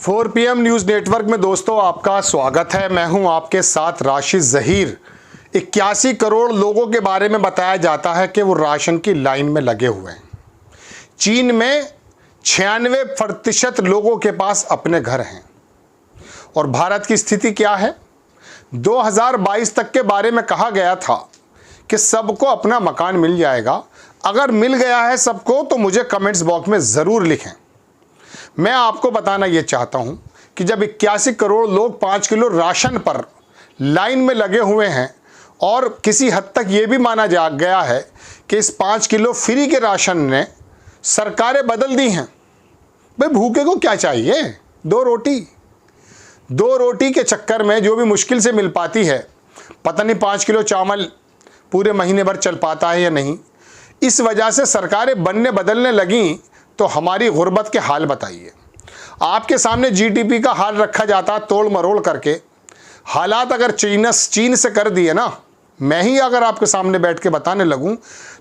4 PM news network में दोस्तों आपका स्वागत है। मैं हूं आपके साथ राशिद ज़हीर। 81 करोड़ लोगों के बारे में बताया जाता है कि वो राशन की लाइन में लगे हुए हैं। चीन में 96% लोगों के पास अपने घर हैं। और भारत की स्थिति क्या है? 2022 तक के बारे में कहा गया था कि सबको अपना मकान मिल जाएगा। अगर मिल गया है सबको तो मुझे कमेंट्स बॉक्स में ज़रूर लिखें। मैं आपको बताना ये चाहता हूं कि जब 81 करोड़ लोग 5 किलो राशन पर लाइन में लगे हुए हैं और किसी हद तक ये भी माना जा गया है कि इस 5 किलो फ्री के राशन ने सरकारें बदल दी हैं। भाई भूखे को क्या चाहिए? 2 रोटी के चक्कर में जो भी मुश्किल से मिल पाती है, पता नहीं 5 किलो चावल पूरे महीने भर चल पाता है या नहीं। इस वजह से सरकारें बनने बदलने लगीं तो हमारी गुर्बत के हाल बताइए। आपके सामने जीडीपी का हाल रखा जाता तोड़ मरोड़ करके। हालात अगर चीन से कर दिए ना, मैं ही अगर आपके सामने बैठ के बताने लगूं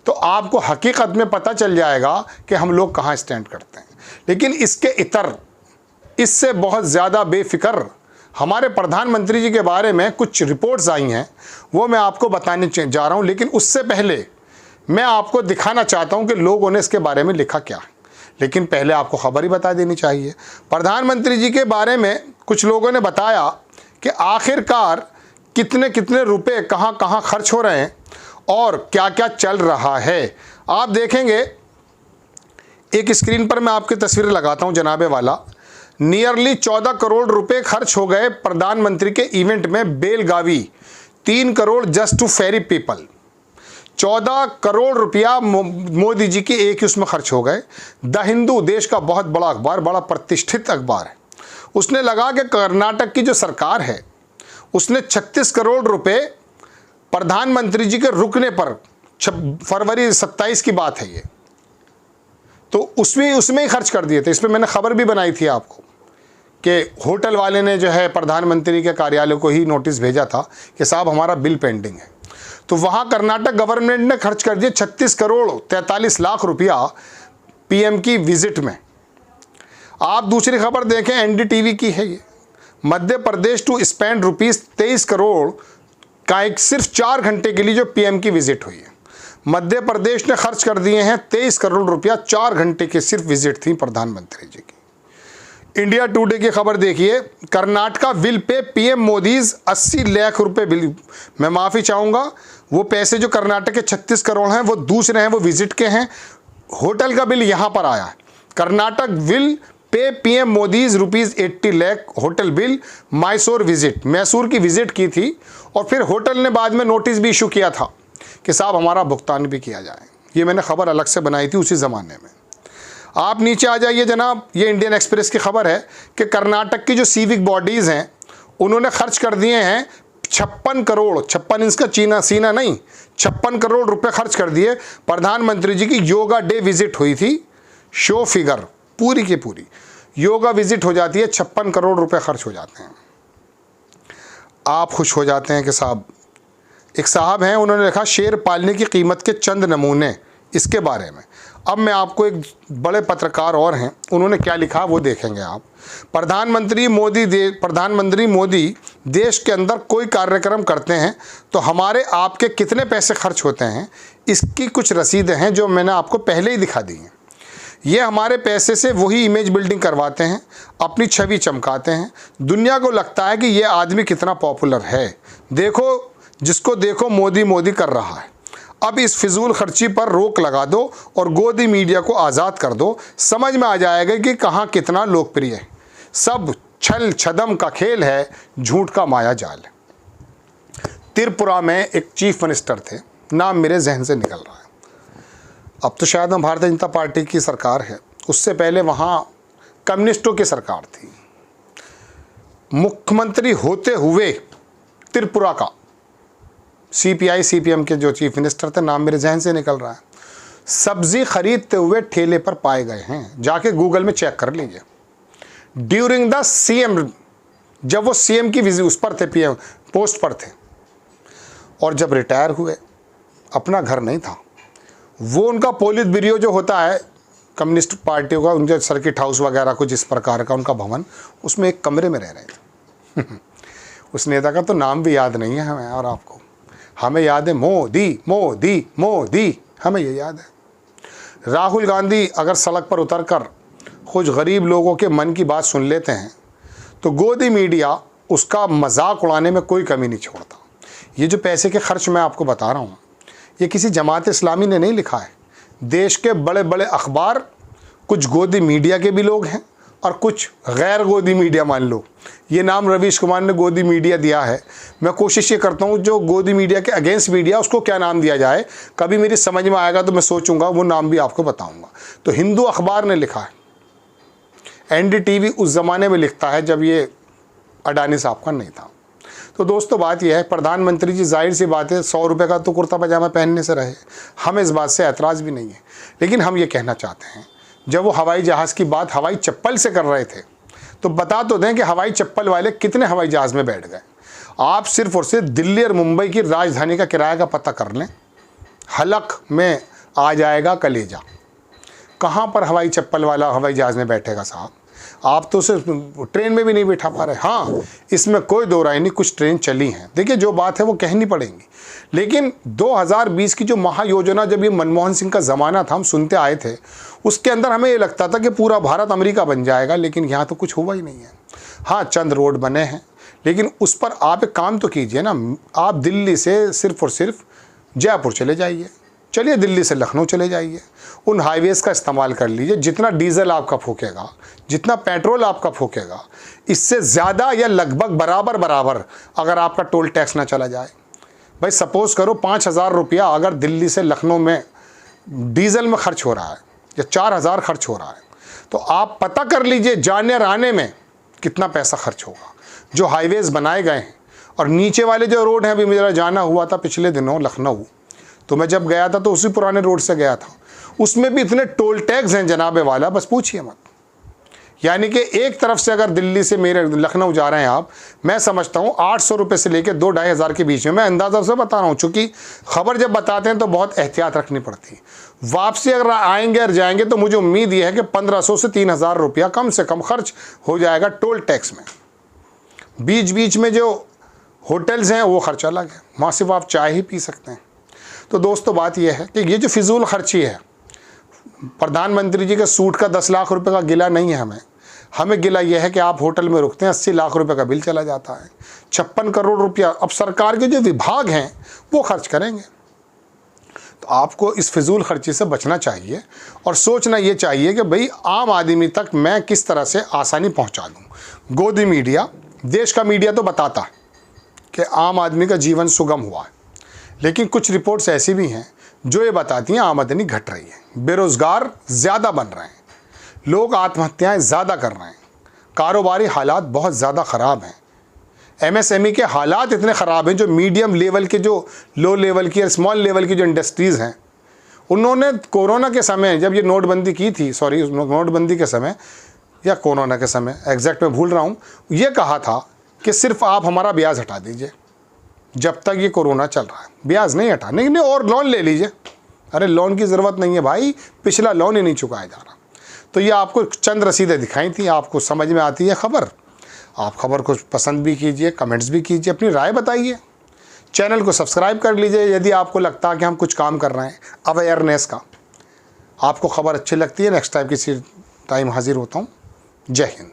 तो आपको हकीकत में पता चल जाएगा कि हम लोग कहां स्टैंड करते हैं। लेकिन इसके इतर इससे बहुत ज़्यादा बेफिक्र हमारे प्रधानमंत्री जी के बारे में कुछ रिपोर्ट्स आई हैं, वो मैं आपको बताने जा रहा हूं। लेकिन उससे पहले मैं आपको दिखाना चाहता हूं कि लोगों ने इसके बारे में लिखा क्या है। लेकिन पहले आपको खबर ही बता देनी चाहिए। प्रधानमंत्री जी के बारे में कुछ लोगों ने बताया कि आखिरकार कितने कितने रुपए कहां कहां खर्च हो रहे हैं और क्या क्या चल रहा है। आप देखेंगे, एक स्क्रीन पर मैं आपकी तस्वीर लगाता हूं जनाबे वाला। नियरली 14 करोड़ रुपए खर्च हो गए प्रधानमंत्री के इवेंट में Belagavi. 3 crore just to ferry people. 14 crore रुपया मोदी जी के एक ही उसमें खर्च हो गए। द हिंदू देश का बहुत बड़ा अखबार, बड़ा प्रतिष्ठित अखबार है, उसने लगा कि कर्नाटक की जो सरकार है उसने 36 करोड़ रुपए प्रधानमंत्री जी के रुकने पर, फरवरी 27 की बात है ये, तो उसमें ही खर्च कर दिए थे। इस पर मैंने खबर भी बनाई थी आपको कि होटल वाले ने जो है प्रधानमंत्री के कार्यालय को ही नोटिस भेजा था कि साहब हमारा बिल पेंडिंग है। तो वहाँ कर्नाटक गवर्नमेंट ने खर्च कर दिए 36 करोड़ 43 लाख रुपया पीएम की विजिट में। आप दूसरी खबर देखें, एनडीटीवी की है ये। मध्य प्रदेश टू स्पेंड ₹23 करोड़ का सिर्फ 4 घंटे के लिए जो पीएम की विजिट हुई है। मध्य प्रदेश ने खर्च कर दिए हैं 23 करोड़ रुपया 4 घंटे की सिर्फ विजिट थी प्रधानमंत्री जी की। इंडिया टुडे की खबर देखिए, Karnataka will pay PM Modi's 80 lakh रुपए बिल। मैं माफ़ी चाहूँगा, वो पैसे जो कर्नाटक के 36 करोड़ हैं वो दूसरे हैं, वो विजिट के हैं। होटल का बिल यहाँ पर आया है। Karnataka will pay PM Modi's ₹80 lakh hotel bill. Mysore visit, Mysore की विजिट की थी और फिर होटल ने बाद में नोटिस भी इशू किया था कि साहब हमारा भुगतान भी किया जाए। ये मैंने खबर अलग से बनाई थी उसी ज़माने में। आप नीचे आ जाइए जनाब, ये इंडियन एक्सप्रेस की खबर है कि कर्नाटक की जो सिविक बॉडीज़ हैं उन्होंने खर्च कर दिए हैं 56 करोड़, 56 इंच का सीना नहीं, 56 करोड़ रुपए खर्च कर दिए। प्रधानमंत्री जी की योगा डे विजिट हुई थी। शो फिगर पूरी की पूरी योगा विजिट हो जाती है, 56 करोड़ रुपए खर्च हो जाते हैं। आप खुश हो जाते हैं कि साहब, एक साहब हैं उन्होंने लिखा शेर पालने की कीमत के चंद नमूने इसके बारे में। अब मैं आपको, एक बड़े पत्रकार और हैं, उन्होंने क्या लिखा वो देखेंगे आप। प्रधानमंत्री मोदी देश के अंदर कोई कार्यक्रम करते हैं तो हमारे आपके कितने पैसे खर्च होते हैं, इसकी कुछ रसीदें हैं जो मैंने आपको पहले ही दिखा दी हैं। ये हमारे पैसे से वही इमेज बिल्डिंग करवाते हैं, अपनी छवि चमकाते हैं। दुनिया को लगता है कि ये आदमी कितना पॉपुलर है, देखो जिसको देखो मोदी मोदी कर रहा है। अब इस फिजूल खर्ची पर रोक लगा दो और गोदी मीडिया को आज़ाद कर दो, समझ में आ जाएगा कि कहाँ कितना लोकप्रिय है। सब छल छदम का खेल है, झूठ का माया जाल है। त्रिपुरा में एक चीफ मिनिस्टर थे, नाम मेरे जहन से निकल रहा है। अब तो शायद भारतीय जनता पार्टी की सरकार है, उससे पहले वहाँ कम्युनिस्टों की सरकार थी। मुख्यमंत्री होते हुए त्रिपुरा का सीपीआई सीपीएम के जो चीफ मिनिस्टर थे, नाम मेरे जहन से निकल रहा है, सब्जी खरीदते हुए ठेले पर पाए गए हैं। जाके गूगल में चेक कर लीजिए। ड्यूरिंग द सीएम, जब वो सीएम की विजिट उस पर थे, पीएम पोस्ट पर थे, और जब रिटायर हुए अपना घर नहीं था। वो उनका पोलित ब्यूरो जो होता है कम्युनिस्ट पार्टियों का उनके सर्किट हाउस वगैरह कुछ इस प्रकार का उनका भवन, उसमें एक कमरे में रह रहे थे। उस नेता का तो नाम भी याद नहीं है हमें और आपको, हमें याद है मोदी मोदी मोदी, हमें ये याद है। राहुल गांधी अगर सड़क पर उतरकर कुछ गरीब लोगों के मन की बात सुन लेते हैं तो गोदी मीडिया उसका मजाक उड़ाने में कोई कमी नहीं छोड़ता। ये जो पैसे के खर्च मैं आपको बता रहा हूँ, ये किसी जमात इस्लामी ने नहीं लिखा है। देश के बड़े बड़े अखबार, कुछ गोदी मीडिया के भी लोग हैं और कुछ गैर गोदी मीडिया, मान लो ये नाम रवीश कुमार ने गोदी मीडिया दिया है। मैं कोशिश ये करता हूँ जो गोदी मीडिया के अगेंस्ट मीडिया उसको क्या नाम दिया जाए, कभी मेरी समझ में आएगा तो मैं सोचूंगा, वो नाम भी आपको बताऊंगा। तो हिंदू अखबार ने लिखा है, NDTV उस ज़माने में लिखता है जब ये अडानी साहब का नहीं था। तो दोस्तों बात यह है, प्रधानमंत्री जी जाहिर सी बात है 100 रुपये का तो कुर्ता पजामा पहनने से रहे, हमें इस बात से ऐतराज़ भी नहीं है। लेकिन हम ये कहना चाहते हैं, जब वो हवाई जहाज़ की बात हवाई चप्पल से कर रहे थे तो बता तो दें कि हवाई चप्पल वाले कितने हवाई जहाज़ में बैठ गए। आप सिर्फ और सिर्फ दिल्ली और मुंबई की राजधानी का किराया का पता कर लें, हलक में आ जाएगा कलेजा। कहाँ पर हवाई चप्पल वाला हवाई जहाज़ में बैठेगा साहब, आप तो सिर्फ ट्रेन में भी नहीं बैठा पा रहे। हाँ, इसमें कोई दो राय नहीं, कुछ ट्रेन चली हैं, देखिए जो बात है वो कहनी पड़ेंगी। लेकिन 2020 की जो महायोजना, जब ये मनमोहन सिंह का ज़माना था, हम सुनते आए थे, उसके अंदर हमें ये लगता था कि पूरा भारत अमेरिका बन जाएगा, लेकिन यहाँ तो कुछ हुआ ही नहीं है। हाँ, चंद रोड बने हैं, लेकिन उस पर आप एक काम तो कीजिए ना, आप दिल्ली से सिर्फ और सिर्फ जयपुर चले जाइए, चलिए दिल्ली से लखनऊ चले जाइए, उन हाईवेज़ का इस्तेमाल कर लीजिए। जितना डीजल आपका फूकेगा, जितना पेट्रोल आपका फूकेगा, इससे ज़्यादा या लगभग बराबर बराबर अगर आपका टोल टैक्स ना चला जाए। भाई सपोज़ करो 5,000 रुपया अगर दिल्ली से लखनऊ में डीजल में खर्च हो रहा है या 4,000 खर्च हो रहा है, तो आप पता कर लीजिए जाने और आने में कितना पैसा खर्च होगा। जो हाईवेज़ बनाए गए हैं और नीचे वाले जो रोड हैं, अभी मेरा जाना हुआ था पिछले दिनों लखनऊ, तो मैं जब गया था तो उसी पुराने रोड से गया था, उसमें भी इतने टोल टैक्स हैं जनाबे वाला, बस पूछिए मत। यानी कि एक तरफ से अगर दिल्ली से मेरे लखनऊ जा रहे हैं आप, मैं समझता हूँ 800 रुपये से लेकर 2-2.5 हज़ार के बीच में, मैं अंदाज़ा से बता रहा हूँ, चूँकि खबर जब बताते हैं तो बहुत एहतियात रखनी पड़ती है। वापसी अगर आएंगे और जाएंगे तो मुझे उम्मीद ये है कि 1,500 से 3,000 रुपया कम से कम खर्च हो जाएगा टोल टैक्स में। बीच बीच में जो होटल्स हैं वो खर्चा अलग है, वहाँ सिर्फ आप चाय ही पी सकते हैं। तो दोस्तों बात यह है कि ये जो फिजूल खर्ची है, प्रधानमंत्री जी के सूट का 10 लाख रुपए का गिला नहीं है हमें गिला यह है कि आप होटल में रुकते हैं, 80 लाख रुपए का बिल चला जाता है, 56 करोड़ रुपया अब सरकार के जो विभाग हैं वो खर्च करेंगे। तो आपको इस फिजूल खर्ची से बचना चाहिए और सोचना ये चाहिए कि भाई आम आदमी तक मैं किस तरह से आसानी पहुंचा दूं। गोदी मीडिया, देश का मीडिया तो बताता है कि आम आदमी का जीवन सुगम हुआ है, लेकिन कुछ रिपोर्ट्स ऐसी भी हैं जो ये बताती हैं आमदनी घट रही है, बेरोज़गार ज़्यादा बन रहे हैं, लोग आत्महत्याएं ज़्यादा कर रहे हैं, कारोबारी हालात बहुत ज़्यादा ख़राब हैं, MSME के हालात इतने ख़राब हैं, जो मीडियम लेवल के, जो लो लेवल की या स्मॉल लेवल की जो इंडस्ट्रीज़ हैं, उन्होंने कोरोना के समय जब ये नोटबंदी की थी, नोटबंदी के समय या कोरोना के समय, एग्जैक्ट मैं भूल रहा हूँ, ये कहा था कि सिर्फ आप हमारा ब्याज हटा दीजिए जब तक ये कोरोना चल रहा है, ब्याज नहीं हटा, नहीं और लोन ले लीजिए। अरे लोन की ज़रूरत नहीं है भाई, पिछला लोन ही नहीं चुकाया जा रहा। तो ये आपको चंद रसीदें दिखाई थी, आपको समझ में आती है खबर, आप खबर को पसंद भी कीजिए, कमेंट्स भी कीजिए, अपनी राय बताइए, चैनल को सब्सक्राइब कर लीजिए यदि आपको लगता है कि हम कुछ काम कर रहे हैं अवेयरनेस का। आपको खबर अच्छी लगती है, नेक्स्ट टाइम किसी टाइम हाजिर होता हूँ। जय हिंद।